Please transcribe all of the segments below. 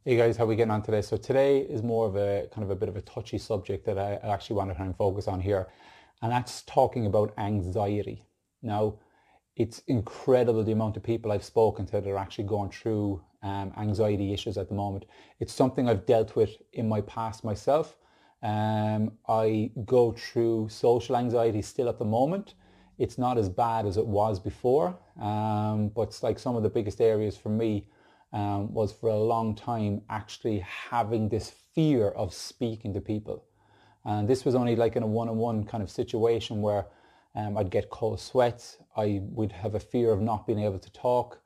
Hey guys, how are we getting on today? So today is more of a kind of a bit of a touchy subject that I actually want to try and focus on here, and that's talking about anxiety. Now, it's incredible the amount of people I've spoken to that are actually going through anxiety issues at the moment. It's something I've dealt with in my past myself. I go through social anxiety still at the moment. It's not as bad as it was before, but it's like some of the biggest areas for me was for a long time actually having this fear of speaking to people. And this was only like in a one-on-one kind of situation where I'd get cold sweats. I would have a fear of not being able to talk.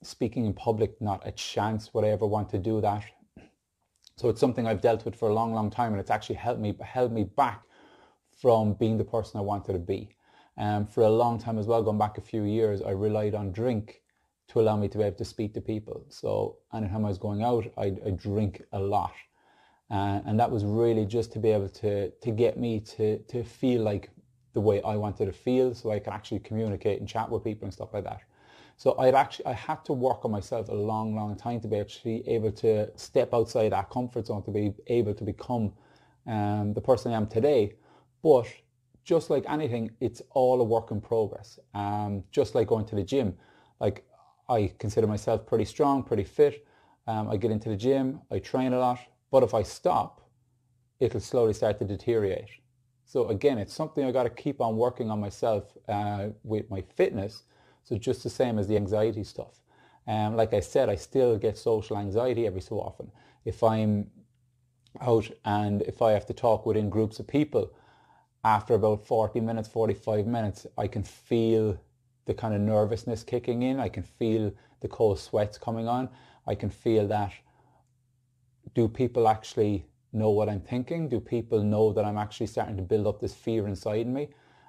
Speaking in public, not a chance would I ever want to do that. So it's something I've dealt with for a long, long time, and it's actually held me back from being the person I wanted to be. For a long time as well, going back a few years, I relied on drink to allow me to be able to speak to people. So anytime I was going out, I'd drink a lot. And that was really just to be able to get me to feel like the way I wanted to feel, so I could actually communicate and chat with people and stuff like that. So I had to work on myself a long, long time to be actually able to step outside that comfort zone, to be able to become the person I am today. But just like anything, it's all a work in progress. Just like going to the gym, like I consider myself pretty strong, pretty fit. I get into the gym, I train a lot, but if I stop, it'll slowly start to deteriorate. So again, it's something I got to keep on working on myself with my fitness. So just the same as the anxiety stuff. Like I said, I still get social anxiety every so often. If I'm out and if I have to talk within groups of people, after about 40 minutes, 45 minutes, I can feel the kind of nervousness kicking in. I can feel the cold sweats coming on. I can feel that, do people actually know what I'm thinking? Do people know that I'm actually starting to build up this fear inside me?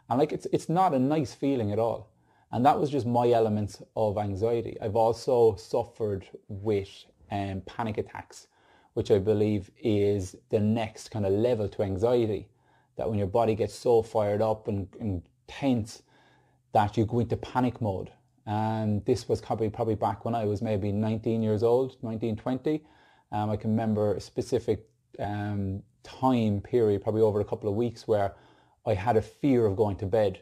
And like it's not a nice feeling at all. And that was just my elements of anxiety. I've also suffered with panic attacks, which I believe is the next kind of level to anxiety. That when your body gets so fired up and tense that you go into panic mode. And this was probably back when I was maybe 19 years old, 19, 20. I can remember a specific time period, probably over a couple of weeks, where I had a fear of going to bed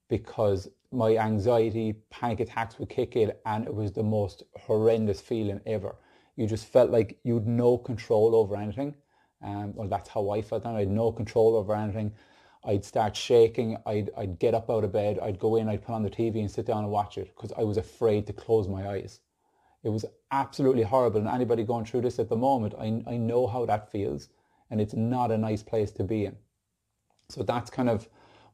because my anxiety, panic attacks would kick in, and it was the most horrendous feeling ever. You just felt like you had no control over anything. Well, that's how I felt. I had no control over anything. I'd start shaking. I'd get up out of bed. I'd go in. I'd put on the TV and sit down and watch it because I was afraid to close my eyes. It was absolutely horrible. And anybody going through this at the moment, I know how that feels, and it's not a nice place to be in. So that's kind of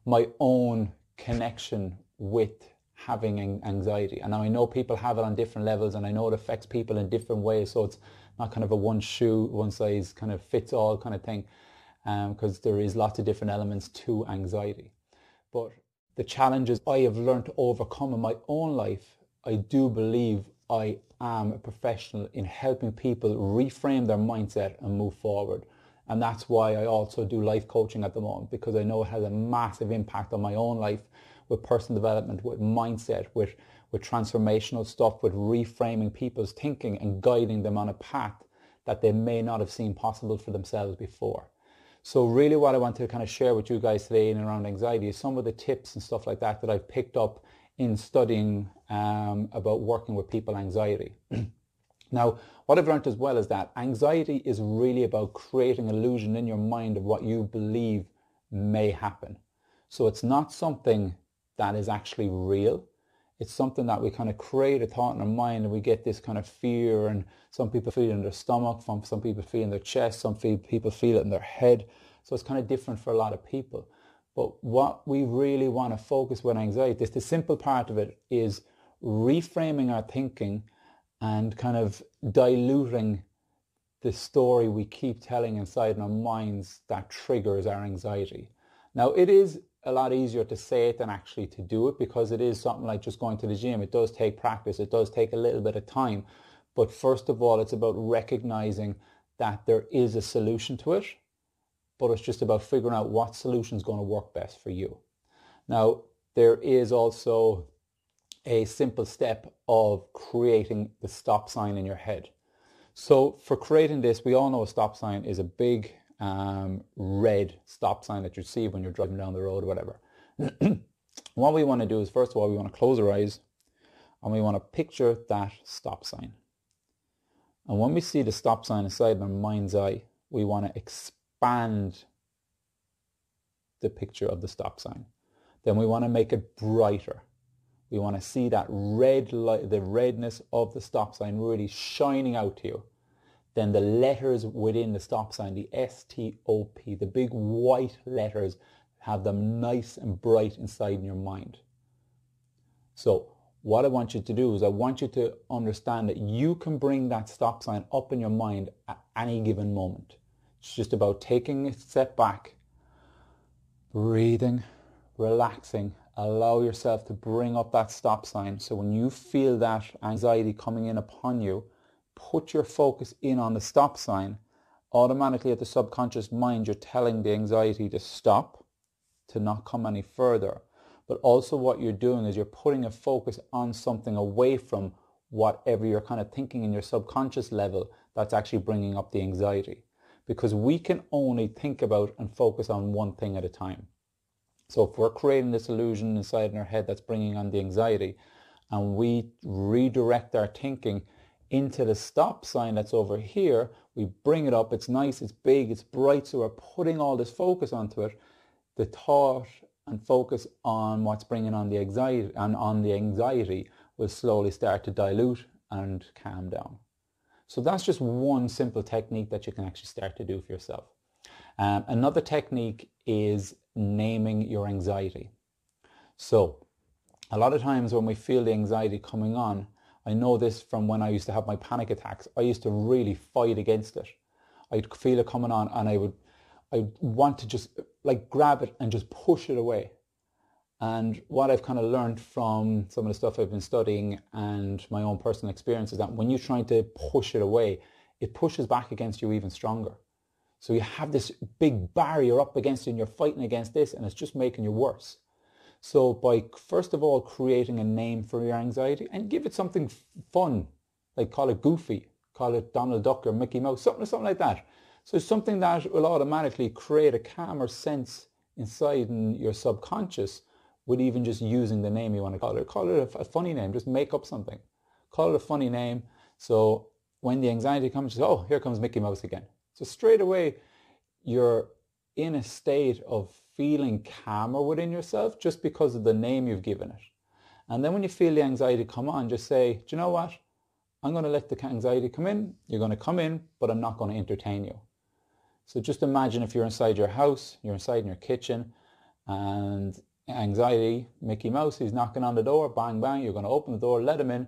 my own connection with having anxiety. And now I know people have it on different levels, and I know it affects people in different ways. So it's not kind of a one size kind of fits all kind of thing, because there is lots of different elements to anxiety. But the challenges I have learned to overcome in my own life, I do believe I am a professional in helping people reframe their mindset and move forward. And that's why I also do life coaching at the moment, because I know it has a massive impact on my own life with personal development, with mindset, with transformational stuff, with reframing people's thinking and guiding them on a path that they may not have seen possible for themselves before. So really what I want to kind of share with you guys today in and around anxiety is some of the tips and stuff like that I've picked up in studying about working with people anxiety. Now, what I've learned as well is that anxiety is really about creating illusion in your mind of what you believe may happen. So it's not something that is actually real. It's something that we kind of create a thought in our mind, and we get this kind of fear, and some people feel it in their stomach, some people feel it in their chest, some people feel it in their head. So it's kind of different for a lot of people. But what we really want to focus with anxiety, the simple part of it is reframing our thinking and kind of diluting the story we keep telling inside in our minds that triggers our anxiety. Now, it is a lot easier to say it than actually to do it, because it is something like just going to the gym. It does take practice. It does take a little bit of time. But first of all, it's about recognizing that there is a solution to it, but it's just about figuring out what solution is going to work best for you. Now, there is also a simple step of creating the stop sign in your head. So for creating this, we all know a stop sign is a big red stop sign that you see when you're driving down the road or whatever. What we want to do is, first of all, we want to close our eyes and we want to picture that stop sign. And when we see the stop sign inside our mind's eye, we want to expand the picture of the stop sign. Then we want to make it brighter. We want to see that red light, the redness of the stop sign really shining out to you. Then the letters within the stop sign, the S-T-O-P, the big white letters, have them nice and bright inside in your mind. So what I want you to do is I want you to understand that you can bring that stop sign up in your mind at any given moment. It's just about taking a step back, breathing, relaxing, allow yourself to bring up that stop sign. So when you feel that anxiety coming in upon you, put your focus in on the stop sign. Automatically at the subconscious mind, you're telling the anxiety to stop, to not come any further. But also what you're doing is you're putting a focus on something away from whatever you're kind of thinking in your subconscious level that's actually bringing up the anxiety. Because we can only think about and focus on one thing at a time. So if we're creating this illusion inside in our head that's bringing on the anxiety, and we redirect our thinking into the stop sign that's over here, we bring it up, it's nice, it's big, it's bright, so we're putting all this focus onto it. The thought and focus on what's bringing on the anxiety and on the anxiety will slowly start to dilute and calm down. So that's just one simple technique that you can actually start to do for yourself. Another technique is naming your anxiety. So a lot of times when we feel the anxiety coming on, I know this from when I used to have my panic attacks, I used to really fight against it. I'd feel it coming on and I want to just like grab it and just push it away. And what I've kind of learned from some of the stuff I've been studying and my own personal experience is that when you're trying to push it away, it pushes back against you even stronger. So you have this big barrier up against you and you're fighting against this and it's just making you worse. So by first of all creating a name for your anxiety and give it something fun, like call it Goofy, call it Donald Duck or Mickey Mouse, something like that. So something that will automatically create a calmer sense inside in your subconscious with even just using the name you want to call it. Call it a funny name, just make up something. Call it a funny name. So when the anxiety comes, just, oh, here comes Mickey Mouse again. So straight away, you're in a state of feeling calmer within yourself just because of the name you've given it. And then when you feel the anxiety come on, just say, do you know what? I'm going to let the anxiety come in. You're going to come in, but I'm not going to entertain you. So just imagine if you're inside your house, you're inside in your kitchen, and anxiety, Mickey Mouse, he's knocking on the door, bang, bang, you're going to open the door, let him in.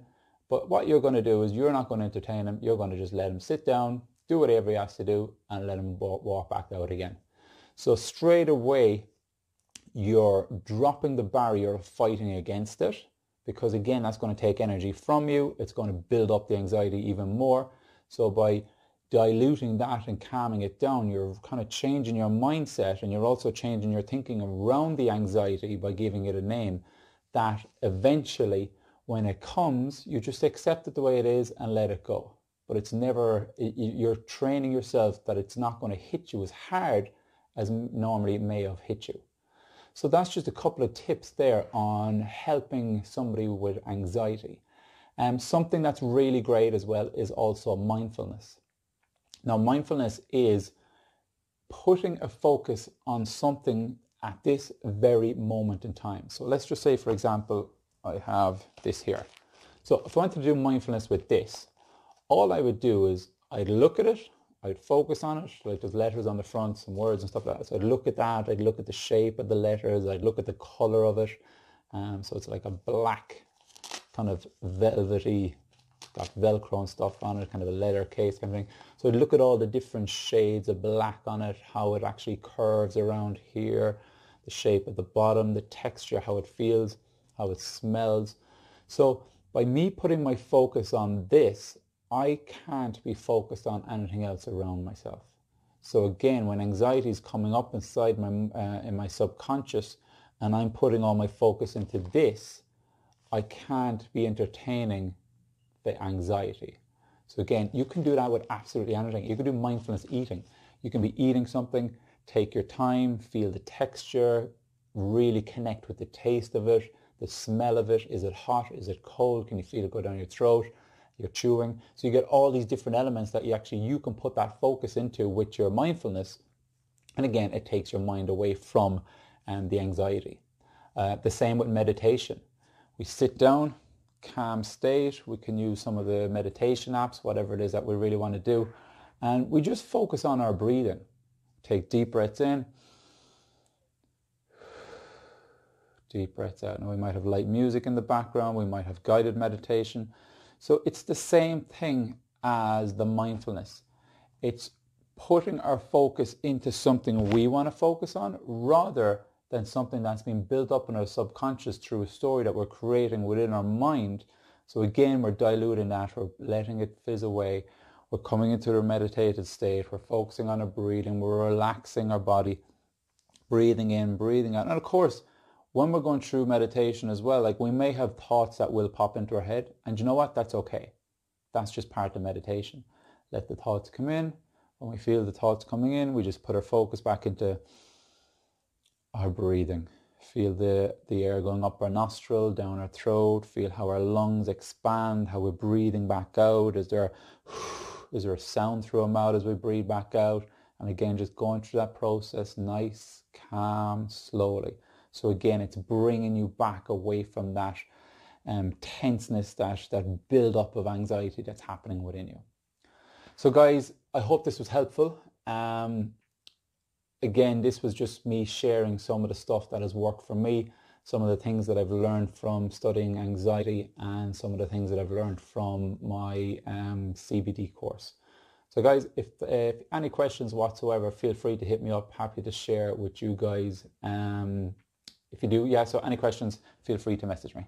But what you're going to do is you're not going to entertain him. You're going to just let him sit down, do whatever he has to do, and let him walk back out again. So straight away, you're dropping the barrier of fighting against it, because again, that's going to take energy from you. It's going to build up the anxiety even more. So by diluting that and calming it down, you're kind of changing your mindset, and you're also changing your thinking around the anxiety by giving it a name that eventually, when it comes, you just accept it the way it is and let it go. But it's never, you're training yourself that it's not going to hit you as hard as normally it may have hit you. So that's just a couple of tips there on helping somebody with anxiety. Something that's really great as well is also mindfulness. Now, mindfulness is putting a focus on something at this very moment in time. So let's just say, for example, I have this here. So if I wanted to do mindfulness with this, all I would do is I'd look at it, I'd focus on it, like there's letters on the front, some words and stuff like that. So I'd look at that, I'd look at the shape of the letters, I'd look at the color of it. So it's like a black kind of velvety, got Velcro and stuff on it, kind of a leather case kind of thing. So I'd look at all the different shades of black on it, how it actually curves around here, the shape at the bottom, the texture, how it feels, how it smells. So by me putting my focus on this, I can't be focused on anything else around myself. So again, when anxiety is coming up inside in my subconscious, and I'm putting all my focus into this, I can't be entertaining the anxiety. So again, you can do that with absolutely anything. You can do mindfulness eating. You can be eating something, take your time, feel the texture, really connect with the taste of it, the smell of it. Is it hot? Is it cold? Can you feel it go down your throat? You're chewing. So you get all these different elements that you can put that focus into with your mindfulness. And again, it takes your mind away from the anxiety. The same with meditation. We sit down, calm state. We can use some of the meditation apps, whatever it is that we really want to do. And we just focus on our breathing. Take deep breaths in, deep breaths out. Now we might have light music in the background. We might have guided meditation. So it's the same thing as the mindfulness. It's putting our focus into something we want to focus on rather than something that's been built up in our subconscious through a story that we're creating within our mind. So again, we're diluting that, we're letting it fizz away, we're coming into a meditated state, we're focusing on our breathing, we're relaxing our body, breathing in, breathing out. And of course, when we're going through meditation as well, like we may have thoughts that will pop into our head, and you know what? That's okay. That's just part of meditation. Let the thoughts come in. When we feel the thoughts coming in, we just put our focus back into our breathing. Feel the air going up our nostril, down our throat. Feel how our lungs expand, how we're breathing back out. Is there a sound through our mouth as we breathe back out? And again, just going through that process, nice, calm, slowly. So again, it's bringing you back away from that tenseness, that build-up of anxiety that's happening within you. So guys, I hope this was helpful. Again, this was just me sharing some of the stuff that has worked for me, some of the things that I've learned from studying anxiety, and some of the things that I've learned from my CBD course. So guys, if any questions whatsoever, feel free to hit me up. Happy to share it with you guys. If you do, so any questions, feel free to message me.